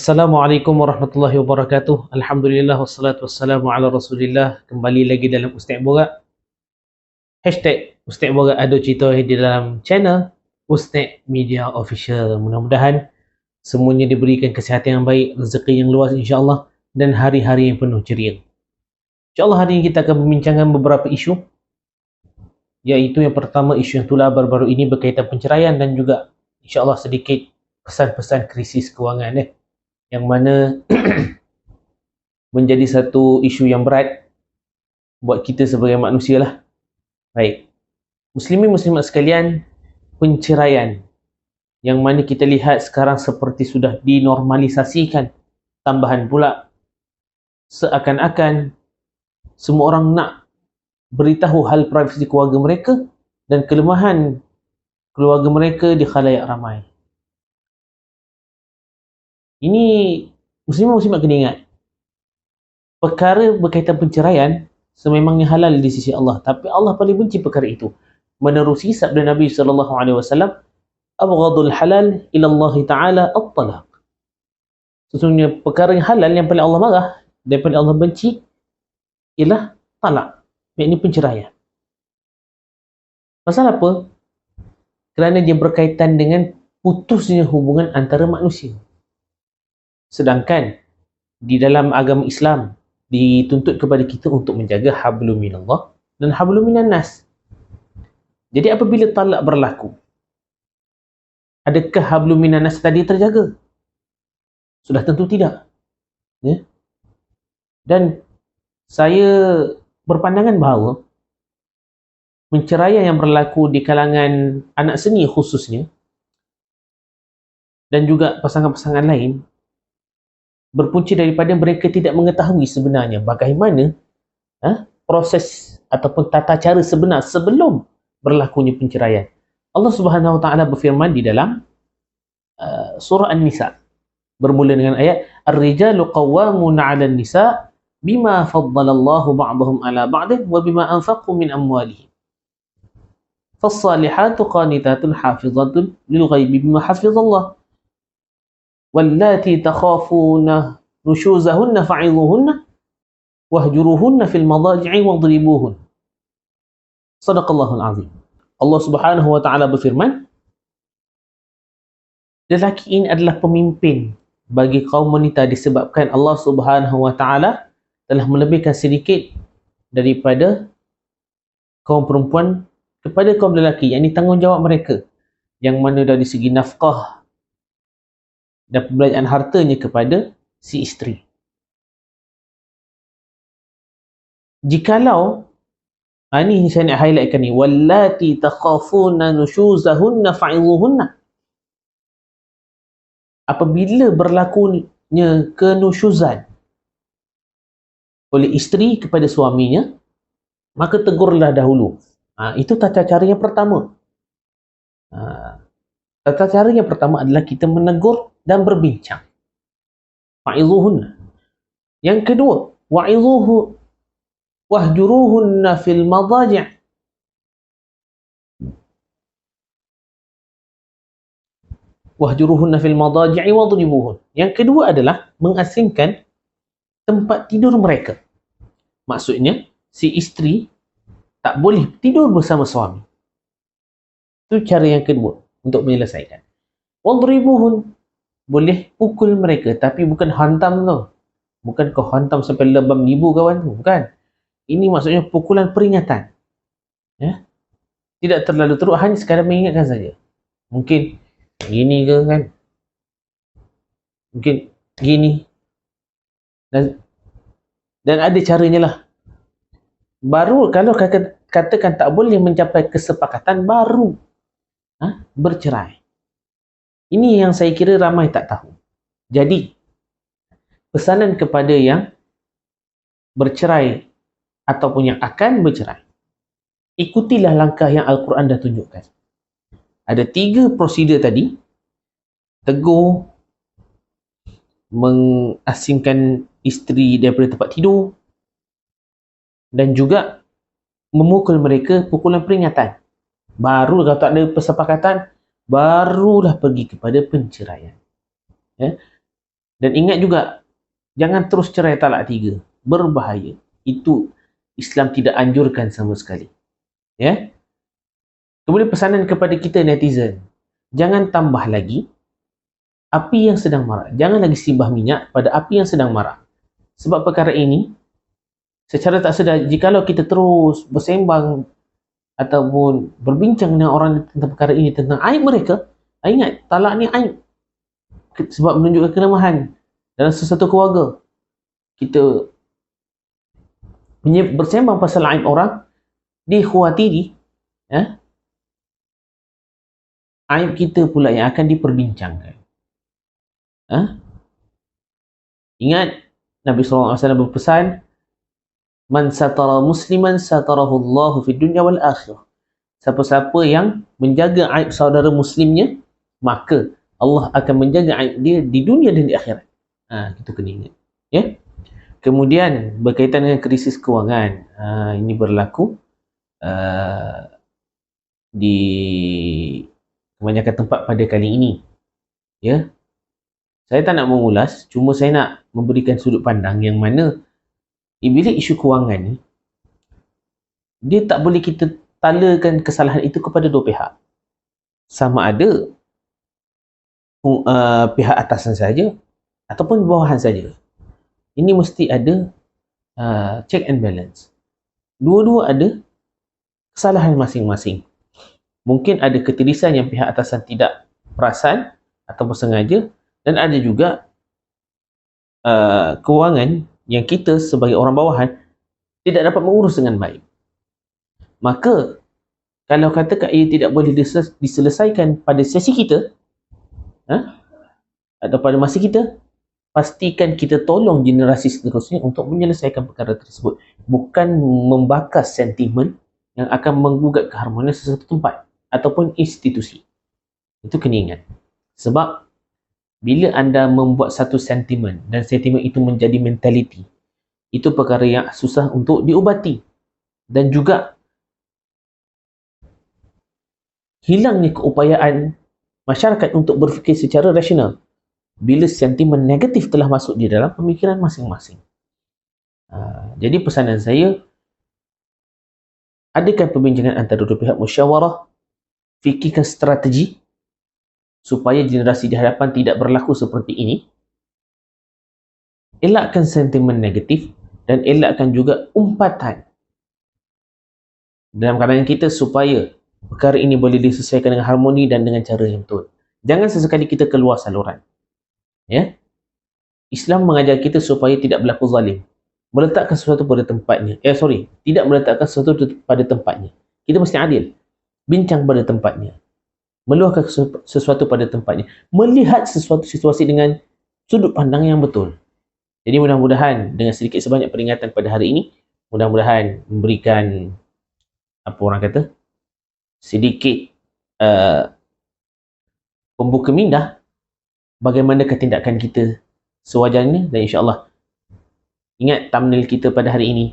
Assalamualaikum warahmatullahi wabarakatuh. Alhamdulillah wassalatu wassalamu ala Rasulillah. Kembali lagi dalam Ustaz Borak. Hashtag Ustaz Borak ada cerita di dalam channel Ustaz Media Official. Mudah-mudahan semuanya diberikan kesihatan yang baik, rezeki yang luas insya-Allah dan hari-hari yang penuh ceria. Insya-Allah hari ini kita akan membincangkan beberapa isu, iaitu yang pertama isu yang tular baru-baru ini berkaitan penceraian dan juga insya-Allah sedikit pesan-pesan krisis kewangan yang mana menjadi satu isu yang berat buat kita sebagai manusia lah. Baik, muslimin muslimat sekalian, penceraian yang mana kita lihat sekarang seperti sudah dinormalisasikan. Tambahan pula, seakan-akan semua orang nak beritahu hal privasi keluarga mereka dan kelemahan keluarga mereka di khalayak ramai. Ini muslimat kena ingat, perkara berkaitan penceraian sememangnya halal di sisi Allah, tapi Allah paling benci perkara itu. Menerusi sabda Nabi SAW, abghadul halal ila Allah Ta'ala at-talaq. Sesungguhnya perkara yang halal yang paling Allah marah dan paling Allah benci ialah talak, iaitu penceraian. Pasal apa? Kerana dia berkaitan dengan putusnya hubungan antara manusia. Sedangkan di dalam agama Islam dituntut kepada kita untuk menjaga hablum minallah dan hablum minan nas. Jadi apabila talak berlaku, adakah hablum minan nas tadi terjaga? Sudah tentu tidak. Ya? Dan saya berpandangan bahawa penceraian yang berlaku di kalangan anak seni khususnya dan juga pasangan-pasangan lain berpunca daripada mereka tidak mengetahui sebenarnya bagaimana proses ataupun tata cara sebenar sebelum berlakunya penceraian. Allah Subhanahu Wa Taala berfirman di dalam surah An-Nisa bermula dengan ayat Ar-rijalu qawwamuna 'alan nisa bima faddalallahu ba'dahum 'ala ba'din wa bima anfaqu min amwalihim. Fas-salihatu qanitatun hafizatun lil ghaibi bima hafizallah. واللاتي تخافون نشوزهن فعظوهن واهجروهن في المضاجع واضربوهن. Sadaqallahul azim. Allah Subhanahu wa taala berfirman, lelaki ini adalah pemimpin bagi kaum wanita disebabkan Allah Subhanahu wa taala telah melebihkan sedikit daripada kaum perempuan kepada kaum lelaki, yakni tanggungjawab mereka yang mana dari segi nafkah dan pembelanjaan hartanya kepada si isteri. Jikalau ini saya nak highlightkan ni, wallati takhafuna nushuzahunna fa'idhuhunna. Apabila berlakunya kenusyuzan oleh isteri kepada suaminya, maka tegurlah dahulu. Itu tata cara yang pertama. Tata cara yang pertama adalah kita menegur dan berbincang. Wa'idhuhunna. Yang kedua, wahjuruhunna fil madaji'. Wahjuruhunna fil madaji'i wadribuhun. Yang kedua adalah mengasingkan tempat tidur mereka. Maksudnya, si isteri tak boleh tidur bersama suami. Itu cara yang kedua untuk menyelesaikan. Wadribuhun. Boleh pukul mereka, tapi bukan hantam tu. Bukan kau hantam sampai lebam ibu kawan tu. Bukan. Ini maksudnya pukulan peringatan. Ya? Tidak terlalu teruk, hanya sekadar mengingatkan saja. Mungkin gini ke kan? Mungkin gini. Dan ada caranya lah. Baru kalau katakan tak boleh mencapai kesepakatan, baru bercerai. Ini yang saya kira ramai tak tahu. Jadi, pesanan kepada yang bercerai ataupun yang akan bercerai, ikutilah langkah yang Al-Quran dah tunjukkan. Ada 3 prosedur tadi. Tegur, mengasingkan isteri daripada tempat tidur, dan juga memukul mereka pukulan peringatan. Baru kalau tak ada persepakatan, barulah pergi kepada penceraian. Ya? Dan ingat juga, jangan terus cerai talak 3. Berbahaya. Itu Islam tidak anjurkan sama sekali. Ya. Kemudian pesanan kepada kita netizen, jangan tambah lagi api yang sedang marah. Jangan lagi simbah minyak pada api yang sedang marah. Sebab perkara ini, secara tak sedar, jikalau kita terus bersembang ataupun berbincang dengan orang tentang perkara ini, tentang aib mereka, ingat, talak ni aib. Sebab menunjukkan kelemahan dalam sesuatu keluarga. Kita bersembang pasal aib orang, dikhawatiri, aib kita pula yang akan diperbincangkan. Ingat, Nabi SAW berpesan, man satara musliman satarahu Allahu fid dunya wal akhirah. Siapa-siapa yang menjaga aib saudara muslimnya, maka Allah akan menjaga aib dia di dunia dan di akhirat. Kita kena ingat. Ya? Kemudian berkaitan dengan krisis kewangan, ini berlaku di kebanyakan tempat pada kali ini. Ya, saya tak nak mengulas, cuma saya nak memberikan sudut pandang yang mana bila isu kewangan ni, dia tak boleh kita talakan kesalahan itu kepada dua pihak. Sama ada pihak atasan saja ataupun bawahan saja. Ini mesti ada check and balance. Dua-dua ada kesalahan masing-masing. Mungkin ada ketirisan yang pihak atasan tidak perasan ataupun sengaja, dan ada juga kewangan yang kita sebagai orang bawahan tidak dapat mengurus dengan baik. Maka kalau katakan ia tidak boleh diselesaikan pada sesi kita atau pada masa kita, pastikan kita tolong generasi seterusnya untuk menyelesaikan perkara tersebut, bukan membakas sentimen yang akan menggugat keharmonian sesuatu tempat ataupun institusi. Itu kena ingat. Sebab bila anda membuat satu sentimen dan sentimen itu menjadi mentaliti, itu perkara yang susah untuk diubati. Dan juga hilangnya keupayaan masyarakat untuk berfikir secara rasional bila sentimen negatif telah masuk di dalam pemikiran masing-masing. Jadi pesanan saya, adakan perbincangan antara dua pihak, musyawarah, fikirkan strategi supaya generasi di hadapan tidak berlaku seperti ini. Elakkan sentimen negatif dan elakkan juga umpatan dalam kalangan kita supaya perkara ini boleh diselesaikan dengan harmoni dan dengan cara yang betul. Jangan sesekali kita keluar saluran. Ya? Islam mengajar kita supaya tidak berlaku zalim. Meletakkan sesuatu pada tempatnya. Tidak meletakkan sesuatu pada tempatnya. Kita mesti adil. Bincang pada tempatnya. Meluahkan sesuatu pada tempatnya. Melihat sesuatu situasi dengan sudut pandang yang betul. Jadi mudah-mudahan dengan sedikit sebanyak peringatan pada hari ini, mudah-mudahan memberikan sedikit pembuka minda bagaimana ketindakan kita sewajarnya. Dan insya-Allah, ingat thumbnail kita pada hari ini,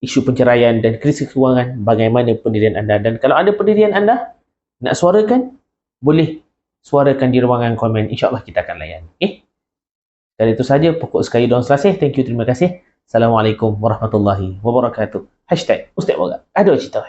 isu perceraian dan krisis kewangan, bagaimana pendirian anda. Dan kalau ada pendirian anda nak suarakan, boleh suarakan di ruangan komen. InsyaAllah kita akan layan. Dan itu saja pokok sekali doang selasih. Thank you, terima kasih. Assalamualaikum warahmatullahi wabarakatuh. #Ustaz Boga. Ada cerita.